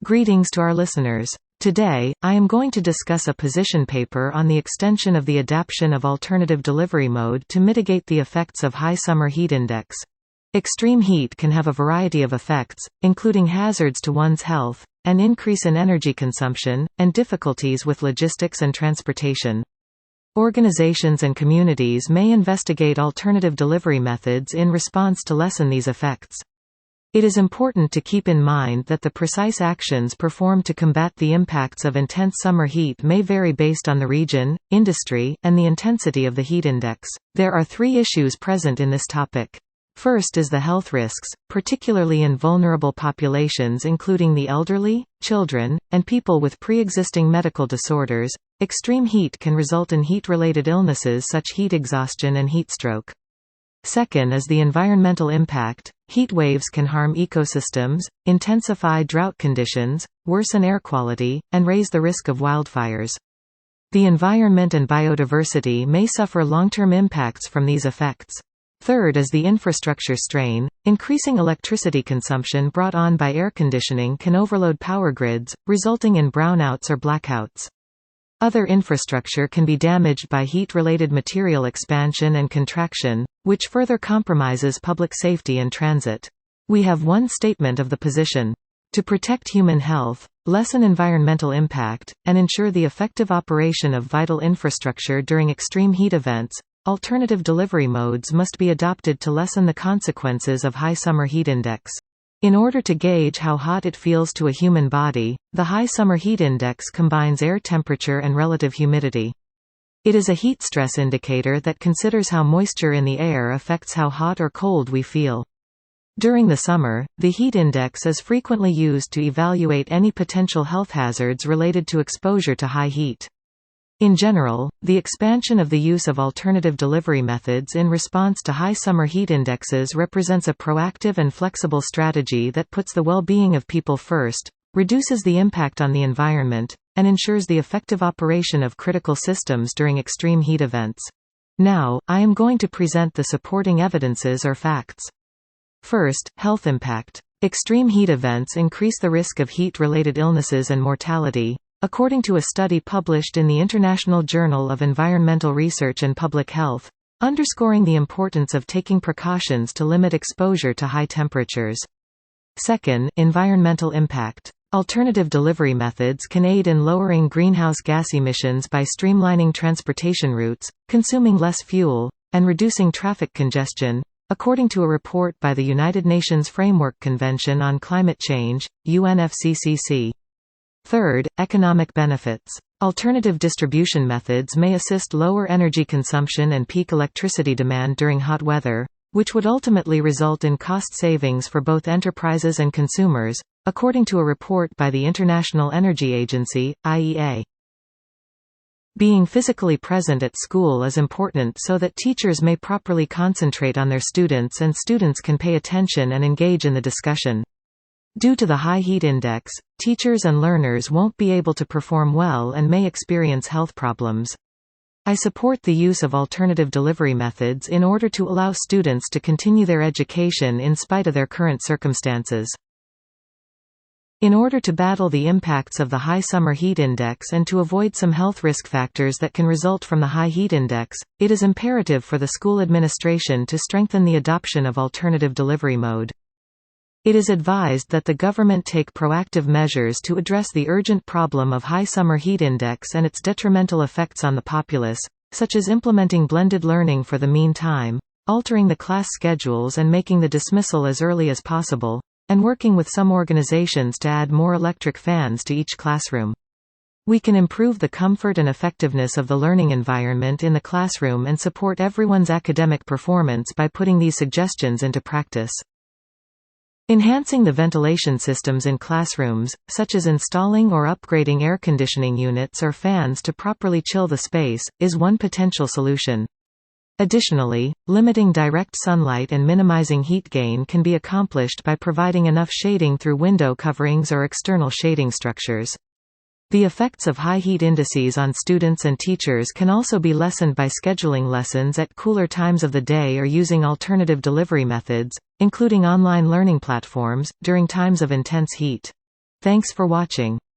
Greetings to our listeners. Today, I am going to discuss a position paper on the extension of the adaptation of alternative delivery mode to mitigate the effects of high summer heat index. Extreme heat can have a variety of effects, including hazards to one's health, an increase in energy consumption, and difficulties with logistics and transportation. Organizations and communities may investigate alternative delivery methods in response to lessen these effects. It is important to keep in mind that the precise actions performed to combat the impacts of intense summer heat may vary based on the region, industry, and the intensity of the heat index. There are three issues present in this topic. First is the health risks, particularly in vulnerable populations including the elderly, children, and people with pre-existing medical disorders. Extreme heat can result in heat-related illnesses such as heat exhaustion and heat stroke. Second is the environmental impact. Heat waves can harm ecosystems, intensify drought conditions, worsen air quality, and raise the risk of wildfires. The environment and biodiversity may suffer long-term impacts from these effects. Third is the infrastructure strain. Increasing electricity consumption brought on by air conditioning can overload power grids, resulting in brownouts or blackouts. Other infrastructure can be damaged by heat-related material expansion and contraction, which further compromises public safety and transit. We have one statement of the position: to protect human health, lessen environmental impact, and ensure the effective operation of vital infrastructure during extreme heat events, alternative delivery modes must be adopted to lessen the consequences of high summer heat index. In order to gauge how hot it feels to a human body, the high summer heat index combines air temperature and relative humidity. It is a heat stress indicator that considers how moisture in the air affects how hot or cold we feel. During the summer, the heat index is frequently used to evaluate any potential health hazards related to exposure to high heat. In general, the expansion of the use of alternative delivery methods in response to high summer heat indexes represents a proactive and flexible strategy that puts the well-being of people first, reduces the impact on the environment, and ensures the effective operation of critical systems during extreme heat events. Now, I am going to present the supporting evidences or facts. First, health impact. Extreme heat events increase the risk of heat-related illnesses and mortality, according to a study published in the International Journal of Environmental Research and Public Health, underscoring the importance of taking precautions to limit exposure to high temperatures. Second, environmental impact. Alternative delivery methods can aid in lowering greenhouse gas emissions by streamlining transportation routes, consuming less fuel, and reducing traffic congestion, according to a report by the United Nations Framework Convention on Climate Change, UNFCCC. Third, economic benefits. Alternative distribution methods may assist lower energy consumption and peak electricity demand during hot weather, which would ultimately result in cost savings for both enterprises and consumers, according to a report by the International Energy Agency, IEA. Being physically present at school is important so that teachers may properly concentrate on their students and students can pay attention and engage in the discussion. Due to the high heat index, teachers and learners won't be able to perform well and may experience health problems. I support the use of alternative delivery methods in order to allow students to continue their education in spite of their current circumstances. In order to battle the impacts of the high summer heat index and to avoid some health risk factors that can result from the high heat index, it is imperative for the school administration to strengthen the adoption of alternative delivery mode. It is advised that the government take proactive measures to address the urgent problem of high summer heat index and its detrimental effects on the populace, such as implementing blended learning for the meantime, altering the class schedules and making the dismissal as early as possible, and working with some organizations to add more electric fans to each classroom. We can improve the comfort and effectiveness of the learning environment in the classroom and support everyone's academic performance by putting these suggestions into practice. Enhancing the ventilation systems in classrooms, such as installing or upgrading air conditioning units or fans to properly chill the space, is one potential solution. Additionally, limiting direct sunlight and minimizing heat gain can be accomplished by providing enough shading through window coverings or external shading structures. The effects of high heat indices on students and teachers can also be lessened by scheduling lessons at cooler times of the day or using alternative delivery methods, including online learning platforms, during times of intense heat. Thanks for watching.